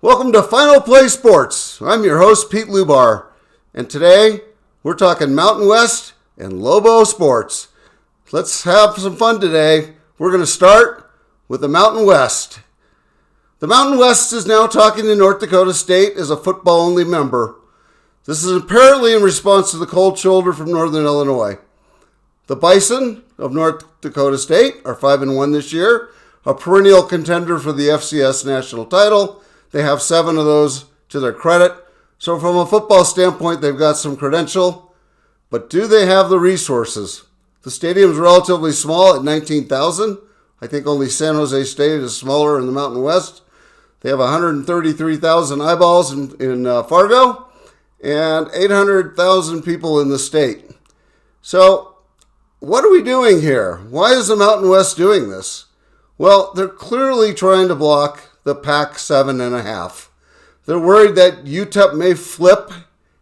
Welcome to Final Play Sports. I'm your host, Pete Lubar, and today we're talking Mountain West and Lobo sports. Let's have some fun today. We're going to start with the Mountain West. The Mountain West is now talking to North Dakota State as a football-only member. This is apparently in response to the cold shoulder from Northern Illinois. The Bison of North Dakota State are 5-1 this year, a perennial contender for the FCS national title. They have 7 of those to their credit. So from a football standpoint, they've got some credential. But do they have the resources? The stadium is relatively small at 19,000. I think only San Jose State is smaller in the Mountain West. They have 133,000 eyeballs in Fargo and 800,000 people in the state. So what are we doing here? Why is the Mountain West doing this? Well, they're clearly trying to block the Pac 7.5. They're worried that UTEP may flip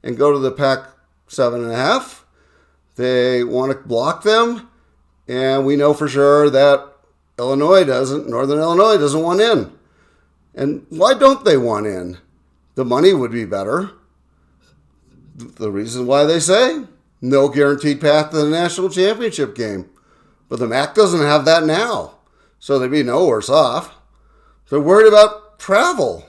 and go to the Pac 7.5. They want to block them, and we know for sure that Northern Illinois doesn't want in. And why don't they want in? The money would be better. The reason why they say no guaranteed path to the national championship game. But the MAC doesn't have that now, so they'd be no worse off. They're worried about travel,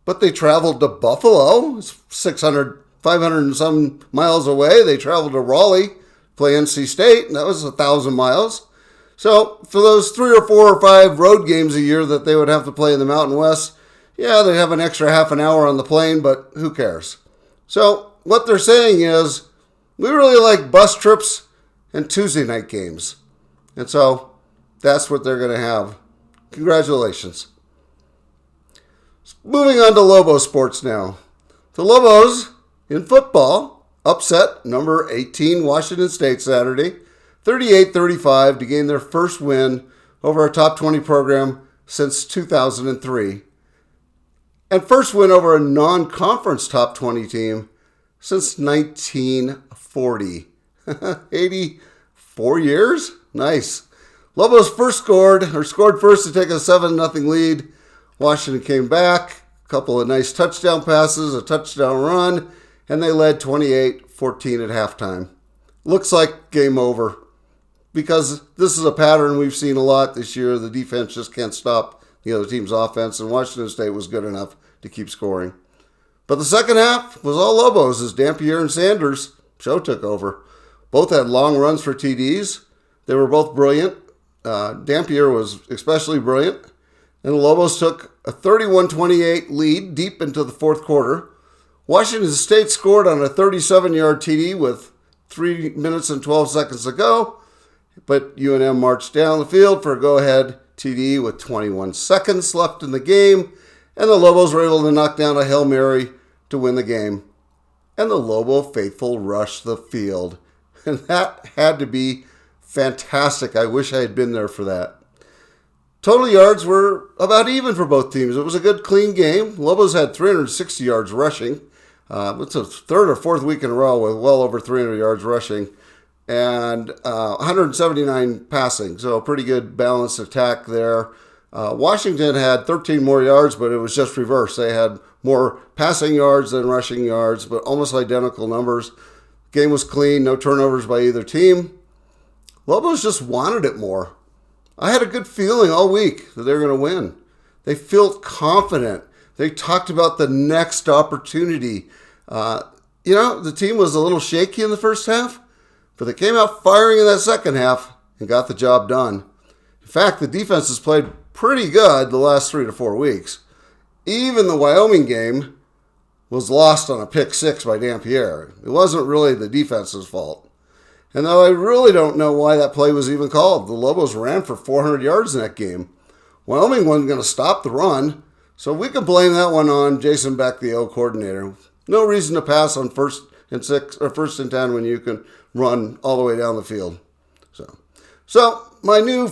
but they traveled to Buffalo. It's 500 and some miles away. They traveled to Raleigh, play NC State, and that was 1,000 miles. So for those 3 or 4 or 5 road games a year that they would have to play in the Mountain West, yeah, they'd have an extra half an hour on the plane, but who cares? So what they're saying is, we really like bus trips and Tuesday night games. And so that's what they're going to have. Congratulations. Moving on to Lobo sports now. The Lobos in football upset number 18 Washington State Saturday, 38-35 to gain their first win over a top 20 program since 2003. And first win over a non-conference top 20 team since 1940. 84 years? Nice. Lobos scored first to take a 7-0 lead. Washington came back, a couple of nice touchdown passes, a touchdown run, and they led 28-14 at halftime. Looks like game over, because this is a pattern we've seen a lot this year. The defense just can't stop the other team's offense, and Washington State was good enough to keep scoring. But the second half was all Lobos as Dampier and Sanders' show took over. Both had long runs for TDs. They were both brilliant. Dampier was especially brilliant. And the Lobos took a 31-28 lead deep into the fourth quarter. Washington State scored on a 37-yard TD with 3 minutes and 12 seconds to go. But UNM marched down the field for a go-ahead TD with 21 seconds left in the game. And the Lobos were able to knock down a Hail Mary to win the game. And the Lobo faithful rushed the field. And that had to be fantastic. I wish I had been there for that. Total yards were about even for both teams. It was a good, clean game. Lobos had 360 yards rushing. It's a third or fourth week in a row with well over 300 yards rushing. And 179 passing. So a pretty good balanced attack there. Washington had 13 more yards, but it was just reverse. They had more passing yards than rushing yards, but almost identical numbers. Game was clean, no turnovers by either team. Lobos just wanted it more. I had a good feeling all week that they were going to win. They felt confident. They talked about the next opportunity. The team was a little shaky in the first half, but they came out firing in that second half and got the job done. In fact, the defense has played pretty good the last 3 to 4 weeks. Even the Wyoming game was lost on a pick 6 by Dampier. It wasn't really the defense's fault. And though I really don't know why that play was even called, the Lobos ran for 400 yards in that game. Wyoming wasn't going to stop the run, so we can blame that one on Jason Beck, the O coordinator. No reason to pass on 1st and 6 or 1st and 10 when you can run all the way down the field. So my new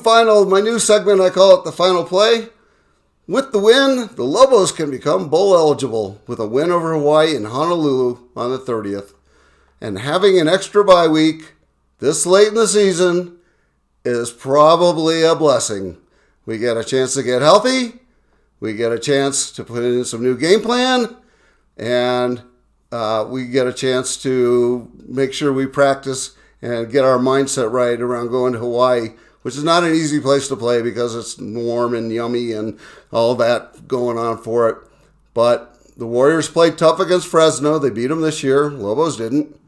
segment, I call it the final play. With the win, the Lobos can become bowl eligible with a win over Hawaii in Honolulu on the 30th. And having an extra bye week this late in the season is probably a blessing. We get a chance to get healthy, We get a chance to put in some new game plan, and we get a chance to make sure we practice and get our mindset right around going to Hawaii, which is not an easy place to play because it's warm and yummy and all that going on for it. But the Warriors played tough against Fresno. They beat them this year. Lobos didn't.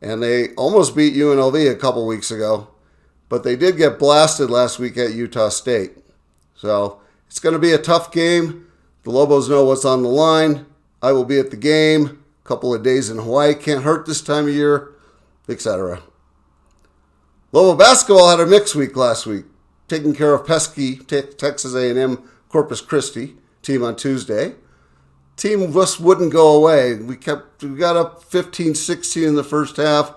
And they almost beat UNLV a couple weeks ago. But they did get blasted last week at Utah State. So it's going to be a tough game. The Lobos know what's on the line. I will be at the game. A couple of days in Hawaii. Can't hurt this time of year, etc. Lobo basketball had a mixed week last week, taking care of pesky Texas A&M Corpus Christi team on Tuesday. Team just wouldn't go away. We got up 15-16 in the first half,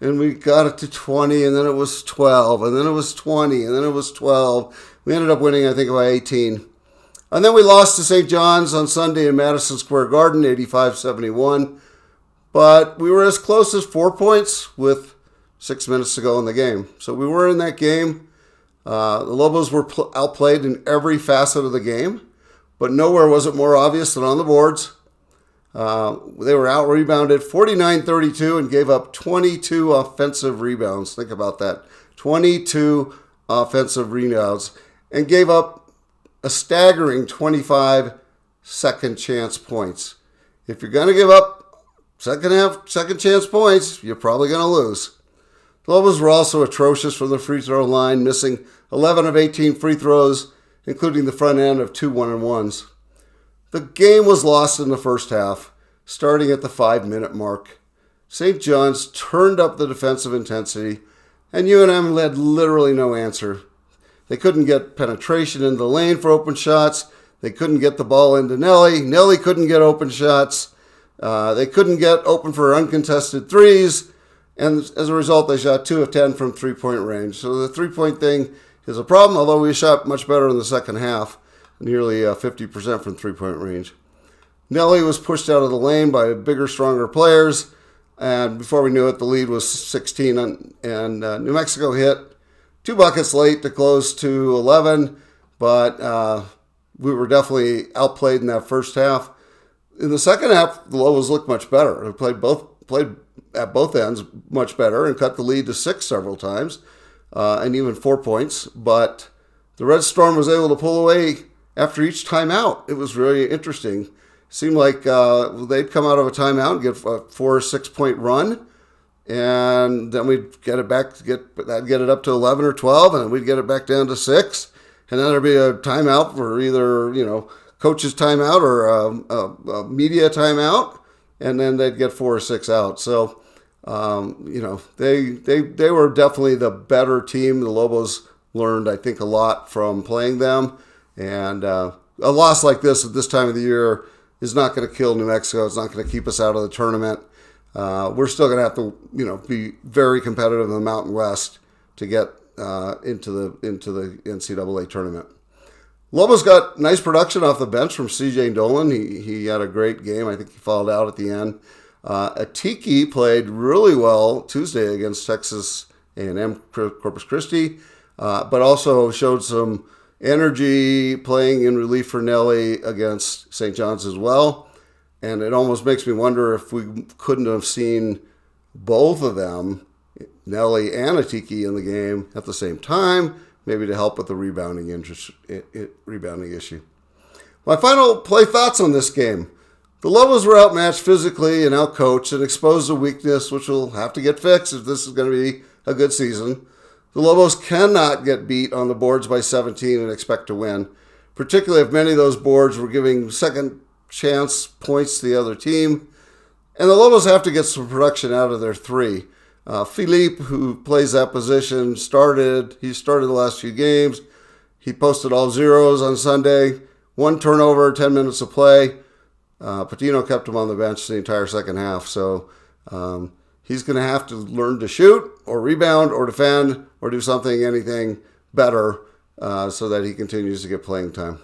and we got it to 20, and then it was 12, and then it was 20, and then it was 12. We ended up winning, I think, by 18. And then we lost to St. John's on Sunday in Madison Square Garden, 85-71. But we were as close as 4 points with 6 minutes to go in the game. So we were in that game. The Lobos were outplayed in every facet of the game, but nowhere was it more obvious than on the boards. They were out-rebounded 49-32 and gave up 22 offensive rebounds. Think about that. 22 offensive rebounds and gave up a staggering 25 second chance points. If you're going to give up second chance points, you're probably going to lose. The Lobos were also atrocious from the free throw line, missing 11 of 18 free throws, including the front end of 2 1-and-1s. The game was lost in the first half, starting at the 5-minute mark. St. John's turned up the defensive intensity, and UNM had literally no answer. They couldn't get penetration into the lane for open shots. They couldn't get the ball into Nelly. Nelly couldn't get open shots. They couldn't get open for uncontested threes. And as a result, they shot 2 of 10 from three-point range. So the three-point thing is a problem, although we shot much better in the second half, nearly 50% from three-point range. Nelly was pushed out of the lane by bigger, stronger players, and before we knew it, the lead was 16, and New Mexico hit 2 buckets late to close to 11, but we were definitely outplayed in that first half. In the second half, the Lobos looked much better. They played at both ends much better and cut the lead to 6 several times, and even 4 points. But the Red Storm was able to pull away after each timeout. It was really interesting. It seemed like they'd come out of a timeout and get a 4 or 6 point run, and then we'd get it back to get it up to 11 or 12, and we'd get it back down to 6, and then there'd be a timeout for either coach's timeout or a media timeout, and then they'd get 4 or 6 out. So, they were definitely the better team. The Lobos learned, I think, a lot from playing them. And a loss like this at this time of the year is not going to kill New Mexico. It's not going to keep us out of the tournament. We're still going to have to, be very competitive in the Mountain West to get into the NCAA tournament. Lobos got nice production off the bench from C.J. Dolan. He had a great game. I think he fouled out at the end. Atiki played really well Tuesday against Texas A&M Corpus Christi, but also showed some energy playing in relief for Nelly against St. John's as well. And it almost makes me wonder if we couldn't have seen both of them, Nelly and Atiki, in the game at the same time, maybe to help with the rebounding issue. My final play thoughts on this game. The Lobos were outmatched physically and outcoached and exposed a weakness which will have to get fixed if this is going to be a good season. The Lobos cannot get beat on the boards by 17 and expect to win, particularly if many of those boards were giving second chance points to the other team. And the Lobos have to get some production out of their three. Philippe, who plays that position, he started the last few games. He posted all zeros on Sunday. 1 turnover, 10 minutes of play. Patino kept him on the bench the entire second half. So he's going to have to learn to shoot or rebound or defend or do anything better so that he continues to get playing time.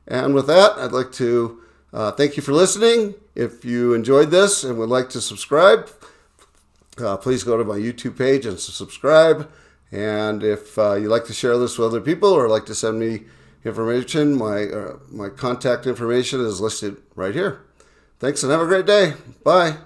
And with that, I'd like to thank you for listening. If you enjoyed this and would like to subscribe, please go to my YouTube page and subscribe. And if you'd like to share this with other people or like to send me information, my contact information is listed right here. Thanks and have a great day. Bye.